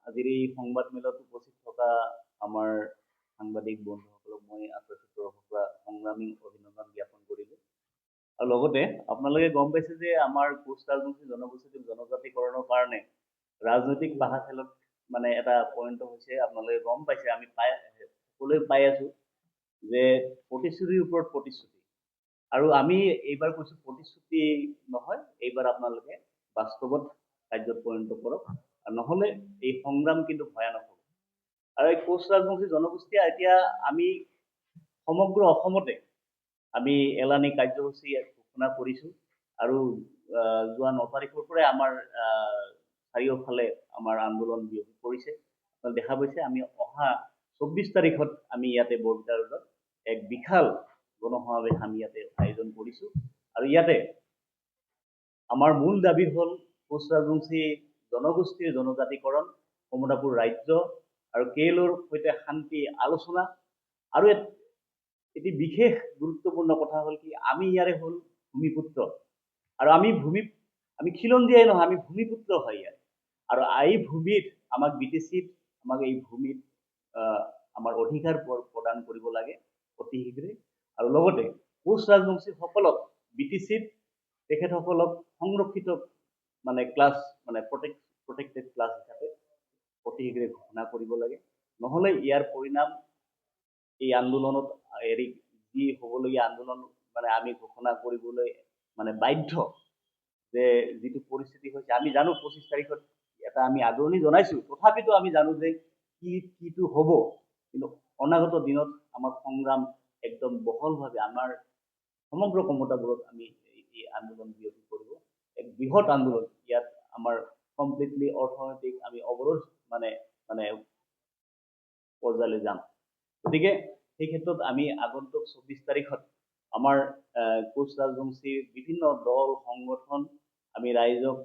আজিৰ এই সংবাদমেলত উপস্থিত থকা আমাৰ সাংবাদিক বন্ধুসকলক মই আন্তৰিক তৰফৰ পৰা সংগ্ৰামী অভিনন্দন জ্ঞাপন কৰিলোঁ। আৰু লগতে আপোনালোকে গম পাইছে যে আমাৰ কোচ ৰাজবংশী জনগোষ্ঠীটোক জনজাতিকৰণৰ কাৰণে ৰাজনৈতিক বাধা খেলত মানে এটা পইণ্ট হৈছে, আপোনালোকে গম পাইছে, আমি সকলোৱে পাই আছো যে প্ৰতিশ্ৰুতিৰ ওপৰত প্ৰতিশ্ৰুতি। আৰু আমি এইবাৰ কৈছো প্ৰতিশ্ৰুতি নহয়, এইবাৰ আপোনালোকে বাস্তৱত কাৰ্যত পৰিণত কৰক, আৰু নহলে এই সংগ্ৰাম কিন্তু ভয়ানক হ'ব। আৰু এই কোচ ৰাজবংশী জনগোষ্ঠীয়ে এতিয়া আমি সমগ্ৰ অসমতে আমি এলানি কাৰ্যসূচী ঘোষণা কৰিছো, আৰু যোৱা 9 তাৰিখৰ পৰাই আমাৰ চাৰিওফালে আমাৰ আন্দোলন বিয়পি পৰিছে। দেখা পাইছে আমি অহা 24 তাৰিখত আমি ইয়াতে বৰপেটা ৰোডত এক বিশাল গণসমাৱেশ আমি ইয়াতে আয়োজন কৰিছো। আৰু ইয়াতে আমাৰ মূল দাবী হ'ল কোচ ৰাজবংশী জনগোষ্ঠীৰ জনজাতিকৰণ, কমতাপুৰ ৰাজ্য আৰু কেএলৰ সৈতে শান্তি আলোচনা। আৰু এটি বিশেষ গুৰুত্বপূৰ্ণ কথা হ'ল কি, আমি ইয়াৰে হ'ল ভূমিপুত্ৰ, আৰু আমি খিলঞ্জীয়াই নহয়, আমি ভূমিপুত্ৰ হয় ইয়াৰ। আৰু এই ভূমিত আমাক বিটিচিত আমাক এই ভূমিত আমাৰ অধিকাৰ প্ৰদান কৰিব লাগে অতি শীঘ্ৰে। আৰু লগতে কোচ ৰাজবংশীসকলক বিটিচিত তেখেতসকলক সংৰক্ষিত মানে ক্লাছ মানে প্ৰটেক্টেড ক্লাছ হিচাপে অতি শীঘ্ৰে ঘোষণা কৰিব লাগে, নহ'লে ইয়াৰ পৰিণাম এই আন্দোলনত যি হ'বলগীয়া আন্দোলন মানে আমি ঘোষণা কৰিবলৈ মানে বাধ্য। যে যিটো পৰিস্থিতি হৈছে আমি জানো 25 তাৰিখত এটা আমি আদৰণি জনাইছো, তথাপিতো আমি জানো যে কিটো হ'ব। কিন্তু অনাগত দিনত আমাৰ সংগ্ৰাম একদম বহলভাৱে আমাৰ সমগ্ৰ কমতাপুৰত আমি এই আন্দোলন বিয়পি পৰিব, এক বৃহৎ আন্দোলন। ইয়াত আমাৰ কমপ্লিটলি অৰ্থনৈতিক আমি অৱৰোধ মানে পৰ্যায়লৈ যাম। গতিকে সেই ক্ষেত্ৰত আমি আগন্তুক 24 তাৰিখত আমাৰ কোচ ৰাজবংশীৰ বিভিন্ন দল সংগঠন আমি ৰাইজক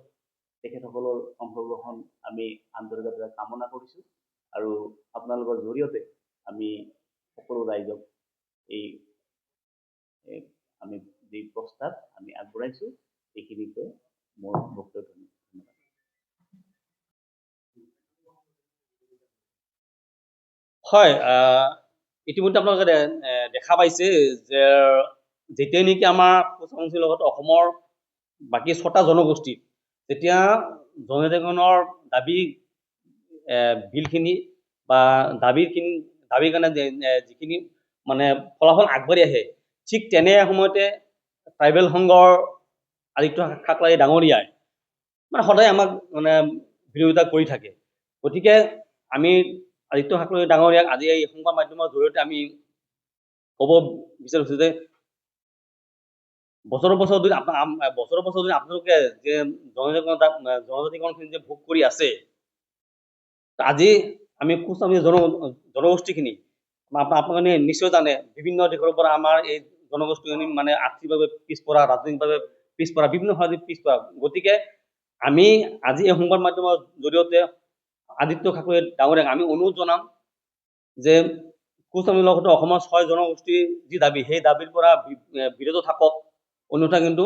তেখেতসকলৰ অংশগ্ৰহণ আমি আন্তৰিকতাৰে কামনা কৰিছো। আৰু আপোনালোকৰ জৰিয়তে আমি সকলো ৰাইজক এই আমি যি প্ৰস্তাৱ আমি আগবঢ়াইছো এইখিনি কৈ মোৰ বক্তব্য ধন্যবাদ। হয়, ইতিমধ্যে আপোনালোকে দেখা পাইছে যে যেতিয়াই নেকি আমাৰ কোচ ৰাজবংশীৰ লগত অসমৰ বাকী 6টা জনগোষ্ঠী যেতিয়া জনজাতিকৰণৰ দাবী বিলখিনি বা দাবীৰ কাৰণে যিখিনি মানে ফলাফল আগবাঢ়ি আহে, ঠিক তেনে সময়তে ট্ৰাইবেল সংঘৰ আদিত্য ঠাকৰাই ডাঙৰীয়াই মানে সদায় আমাক মানে বিৰোধিতা কৰি থাকে। গতিকে আমি আদিত্য ঠাকৰাই ডাঙৰীয়াক আজি এই সংবাদ মাধ্যমৰ জৰিয়তে আমি ক'ব বিচাৰিছো যে বছৰ বছৰ ধৰি আপোনালোকে যে জনজাতিকৰণখিনি যে ভোগ কৰি আছে, আজি আমি কোচ জনগোষ্ঠীখিনি আপোনালোকে নিশ্চয় জানে বিভিন্ন দেশৰ পৰা আমাৰ এই জনগোষ্ঠীখিনি মানে আৰ্থিকভাৱে পিছপৰা, ৰাজনৈতিকভাৱে পিছপৰা, বিভিন্ন ভাৱে পিছপৰা। গতিকে আমি আজি এই সংবাদ মাধ্যমৰ জৰিয়তে আদিত্য ঠাকৰাই ডাঙৰীয়াক আমি অনুৰোধ জনাম যে কোচ লগত অসমৰ 6 জনগোষ্ঠীৰ যি দাবী, সেই দাবীৰ পৰা বিৰত থাকক, অন্যথা কিন্তু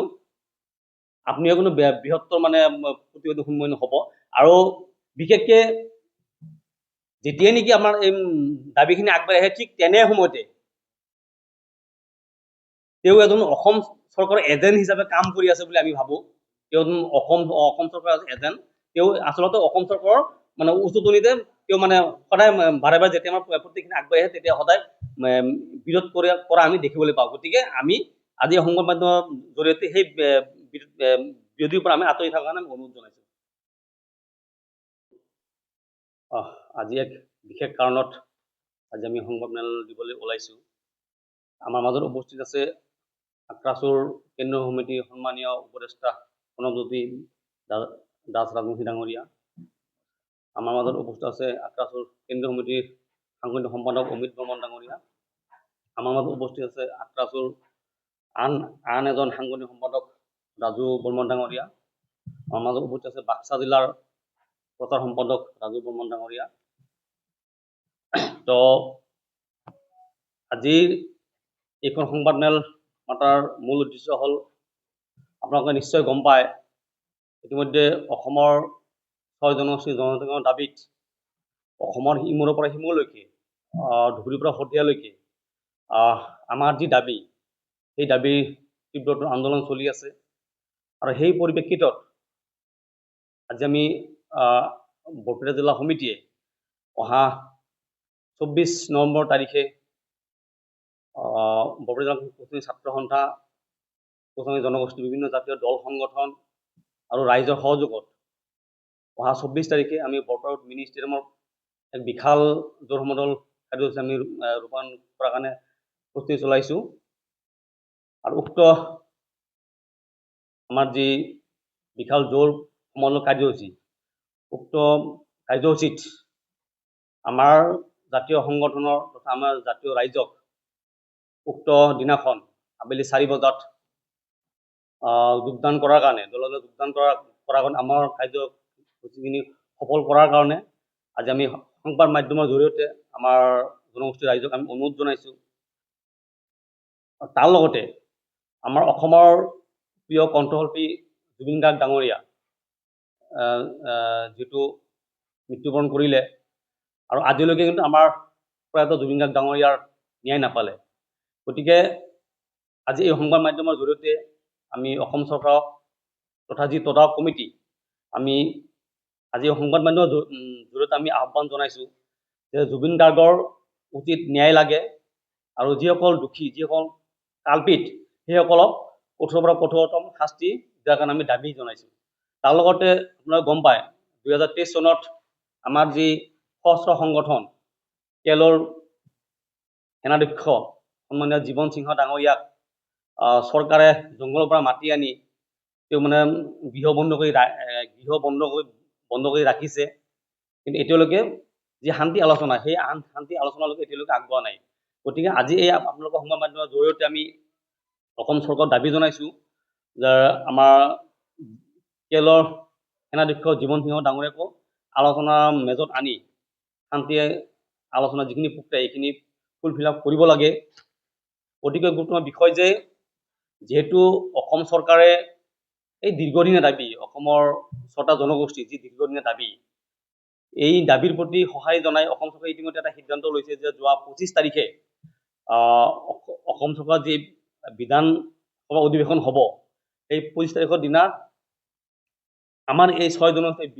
আপুনিও কোনো বৃহত্তৰ মানে প্ৰতিবাদৰ সন্মুখীন হ'ব। আৰু বিশেষকে যেতিয়াই নেকি আমাৰ এই দাবীখিনি আগবাঢ়ি আহে, ঠিক তেনে সময়তে তেওঁ এজন অসম চৰকাৰৰ এজেণ্ট হিচাপে কাম কৰি আছে বুলি আমি ভাবো। তেওঁ অসম চৰকাৰৰ এজেণ্ট। তেওঁ আচলতে অসম চৰকাৰৰ মানে উচতনিতে তেওঁ মানে সদায় বাৰে বাৰে যেতিয়া আমাৰ প্ৰত্যেকখিনি আগবাঢ়ি আহে তেতিয়া সদায় বিৰোধ কৰা আমি দেখিবলৈ পাওঁ। গতিকে আমি আজি সংবাদ মাধ্যমৰ জৰিয়তে সেই বিৰোধীৰ পৰা আমি আঁতৰি থকাৰ কাৰণে অনুৰোধ জনাইছো। আজি এক বিশেষ কাৰণত আজি আমি সংবাদমেল দিবলৈ ওলাইছো। আমাৰ মাজত উপস্থিত আছে আক্ৰাসুৰ কেন্দ্ৰীয় সমিতিৰ সন্মানীয় উপদেষ্টা প্ৰণৱজ্যোতি দাস ৰাজবংশী ডাঙৰীয়া। আমাৰ মাজত উপস্থিত আছে আক্ৰাসুৰ কেন্দ্ৰীয় সমিতিৰ সাংগঠনিক সম্পাদক অমিত বৰ্মন ডাঙৰীয়া। আমাৰ মাজত উপস্থিত আছে আক্ৰাসুৰ আন এজন সাংগঠনিক সম্পাদক ৰাজু বৰ্মন ডাঙৰীয়া। আমাৰ মাজত উপস্থিত আছে বাক্সা জিলাৰ প্ৰচাৰ সম্পাদক ৰাজু বৰ্মন ডাঙৰীয়া। তো আজিৰ এইখন সংবাদমেল মাতাৰ মূল উদ্দেশ্য হ'ল, আপোনালোকে নিশ্চয় গম পায় ইতিমধ্যে অসমৰ 6 জনগোষ্ঠীৰ জনজাতিকৰণৰ দাবীত অসমৰ ইমূৰৰ পৰা সিমূৰলৈকে ধুবুৰীৰ পৰা শদিয়ালৈকে আমাৰ যি দাবী সেই দাবীৰ তীব্ৰ আন্দোলন চলি আছে। আৰু সেই পৰিপ্ৰেক্ষিতত আজি আমি বৰপেটা জিলা সমিতিয়ে অহা 24 নৱেম্বৰ তাৰিখে বৰপেটা জিলা কোচনি ছাত্ৰ সন্থা, কোচনি জনগোষ্ঠী, বিভিন্ন জাতীয় দল সংগঠন আৰু ৰাইজৰ সহযোগত অহা 24 তাৰিখে আমি বৰপেটা মিনি ষ্টেডিয়ামৰ এক বিশাল জোৰ সমদল কাৰ্যসূচী আমি ৰূপায়ণ কৰাৰ কাৰণে প্ৰস্তুতি চলাইছোঁ। আৰু উক্ত আমাৰ যি বিশাল জোৰ সমদল কাৰ্যসূচী, উক্ত কাৰ্যসূচীত আমাৰ জাতীয় সংগঠনৰ তথা আমাৰ জাতীয় ৰাইজক উক্ত দিনাখন আবেলি 4 বজাত যোগদান কৰাৰ কাৰণে, দললৈ যোগদান কৰাৰ কাৰণে আমাৰ কাৰ্যসূচীখিনি সফল কৰাৰ কাৰণে আজি আমি সংবাদ মাধ্যমৰ জৰিয়তে আমাৰ জনগোষ্ঠীৰ ৰাইজক আমি অনুৰোধ জনাইছোঁ। তাৰ লগতে আমাৰ অসমৰ প্ৰিয় কণ্ঠশিল্পী জুবিন গাৰ্গ ডাঙৰীয়া যিটো মৃত্যুবৰণ কৰিলে, আৰু আজিলৈকে কিন্তু আমাৰ প্ৰয়াত জুবিন গাৰ্গ ডাঙৰীয়াৰ ন্যায় নাপালে। গতিকে আজি এই সংবাদ মাধ্যমৰ জৰিয়তে আমি অসম চৰকাৰক তথা যি তদাৰক কমিটি, আমি আজি সংবাদ মাধ্যমৰ জৰিয়তে আমি আহ্বান জনাইছোঁ যে জুবিন গাৰ্গৰ উচিত ন্যায় লাগে, আৰু যিসকল দোষী, যিসকল কাল্পিত, সেইসকলক কঠোৰৰ পৰা কঠোৰতম শাস্তি দিয়াৰ কাৰণে আমি দাবী জনাইছোঁ। তাৰ লগতে আপোনালোকে গম পায় 2023 চনত আমাৰ যি সশস্ত্ৰ সংগঠন কেৰলৰ সেনাধ্যক্ষ সন্মানীয় জীৱন সিংহ ডাঙৰীয়াক চৰকাৰে জংঘলৰ পৰা মাতি আনি তেওঁ মানে গৃহ বন্ধ কৰি ৰাখিছে, কিন্তু এতিয়ালৈকে যি শান্তি আলোচনা, সেই শান্তি আলোচনালৈকে এতিয়ালৈকে আগবঢ়া নাই। গতিকে আজি এই আপোনালোকৰ সংবাদ মাধ্যমৰ জৰিয়তে আমি অসম চৰকাৰক দাবী জনাইছোঁ যে আমাৰ কেৰলৰ সেনাধ্যক্ষ জীৱন সিংহ ডাঙৰীয়াকো আলোচনাৰ মেজত আনি শান্তি আলোচনা যিখিনি প্ৰক্ৰিয়া এইখিনি ফুলফিল আপ কৰিব লাগে। অতিকৈ গুৰুত্বপূৰ্ণ বিষয় যে যিহেতু অসম চৰকাৰে এই দীৰ্ঘদিনীয়া দাবী, অসমৰ 6টা জনগোষ্ঠী যি দীৰ্ঘদিনীয়া দাবী, এই দাবীৰ প্ৰতি সঁহাৰি জনাই অসম চৰকাৰে ইতিমধ্যে এটা সিদ্ধান্ত লৈছে যে যোৱা 25 তাৰিখে অসম চৰকাৰৰ যি বিধানসভা অধিৱেশন হ'ব, এই 25 তাৰিখৰ দিনা আমাৰ এই 6 জনগোষ্ঠীৰ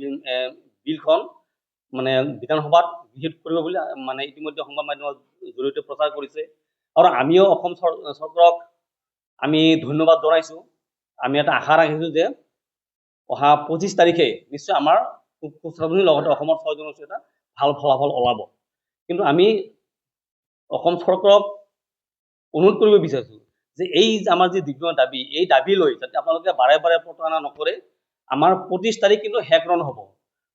বিলখন মানে বিধানসভাত গৃহীত কৰিব বুলি মানে ইতিমধ্যে সংবাদ মাধ্যমৰ জৰিয়তে প্ৰচাৰ কৰিছে। আৰু আমিও অসম চৰকাৰক আমি ধন্যবাদ জনাইছোঁ। আমি এটা আশা ৰাখিছোঁ যে অহা 25 তাৰিখে নিশ্চয় আমাৰ কোচৰাজনীৰ লগতে অসমৰ 6 জনগোষ্ঠীৰ এটা ভাল ফলাফল ওলাব। কিন্তু আমি অসম চৰকাৰক অনুৰোধ কৰিব বিচাৰিছোঁ যে এই আমাৰ যি দীৰ্ঘ দাবী, এই দাবী লৈ যাতে আপোনালোকে বাৰে বাৰে প্ৰতাৰণা নকৰে। আমাৰ 25 তাৰিখ কিন্তু শেষ নহ'ব।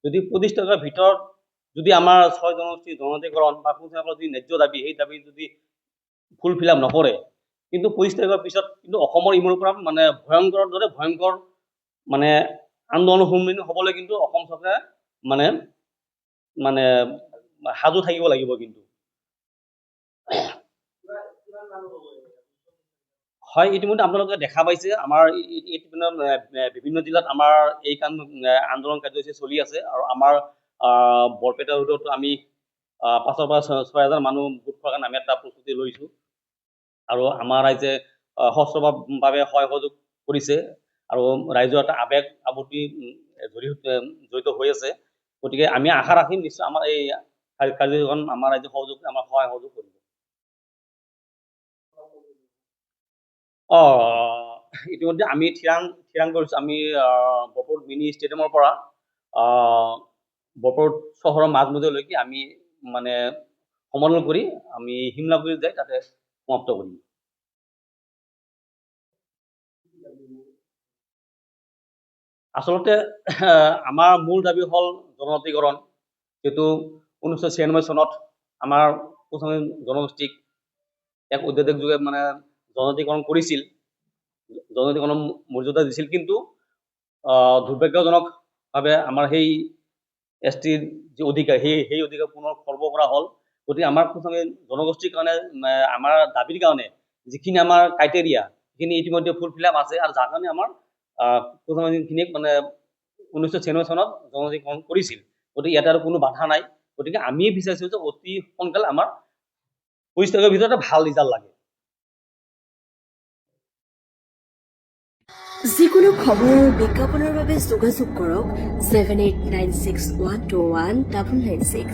যদি 25 তাৰিখৰ ভিতৰত যদি আমাৰ 6 জনগোষ্ঠীৰ জনজাতিকৰণ বা কোচসকলৰ যি ন্যায্য দাবী, সেই দাবী যদি ফুলফিল আপ নকৰে, কিন্তু 25 তাৰিখৰ পিছত কিন্তু অসমৰ ইমূৰৰ পৰা মানে ভয়ংকৰ মানে আন্দোলনৰ সন্মুখীন হ'বলৈ কিন্তু অসম চৰকাৰে মানে সাজু থাকিব লাগিব। কিন্তু হয়, ইতিমধ্যে আপোনালোকে দেখা পাইছে আমাৰ বিভিন্ন জিলাত আমাৰ এই আন্দোলন কাৰ্যসূচী চলি আছে। আৰু আমাৰ বৰপেটা ৰোডতো আমি 5,000 পৰা 6,000 মানুহ গোট খোৱাৰ কাৰণে আমি এটা প্ৰস্তুতি লৈছোঁ। আৰু আমাৰ ৰাইজে সশস্ত্ৰভাৱে সহযোগ কৰিছে, আৰু ৰাইজৰ এটা আৱেগ আৱতি জড়িত হৈ আছে। গতিকে আমি আশা ৰাখিম নিশ্চয় আমাৰ এই কাৰ্যসূচীখন আমাৰ ৰাইজে আমাৰ সহায় সহযোগ কৰিব। ইতিমধ্যে আমি থিৰাং কৰিছোঁ, আমি বৰপেটা মিনি ষ্টেডিয়ামৰ পৰা বৰপেটা চহৰৰ মাজমজিয়ালৈকে আমি মানে সমদল কৰি আমি শিমলাগুৰিত যাই তাতে সমাপ্ত কৰিম। আচলতে আমাৰ মূল দাবী হ'ল জনজাতিকৰণ। যিটো 1996 চনত আমাৰ কোচনি জনগোষ্ঠীক এক অধ্যাদেশ যোগে মানে জনজাতিকৰণ কৰিছিল, জনজাতিকৰণৰ মৰ্যাদা দিছিল। কিন্তু দুৰ্ভাগ্যজনকভাৱে আমাৰ সেই STৰ যি অধিকাৰ, সেই অধিকাৰ পুনৰ খৰ্ব কৰা হ'ল। গতিকে আমাৰ কোচনি জনগোষ্ঠীৰ কাৰণে আমাৰ দাবীৰ কাৰণে যিখিনি আমাৰ ক্ৰাইটেৰিয়া, সেইখিনি ইতিমধ্যে ফুলফিল আপ আছে। আৰু যাৰ কাৰণে আমাৰ কোচনিখিনিক মানে 1996 চনত জনজাতিকৰণ কৰিছিল। গতিকে ইয়াতে আৰু কোনো বাধা নাই। গতিকে আমি বিচাৰিছোঁ যে অতি সোনকালে আমাৰ 25 তাৰিখৰ ভিতৰত এটা ভাল ৰিজাল্ট লাগে। যিকোনো খবৰ আৰু বিজ্ঞাপনৰ বাবে যোগাযোগ কৰক 7896121996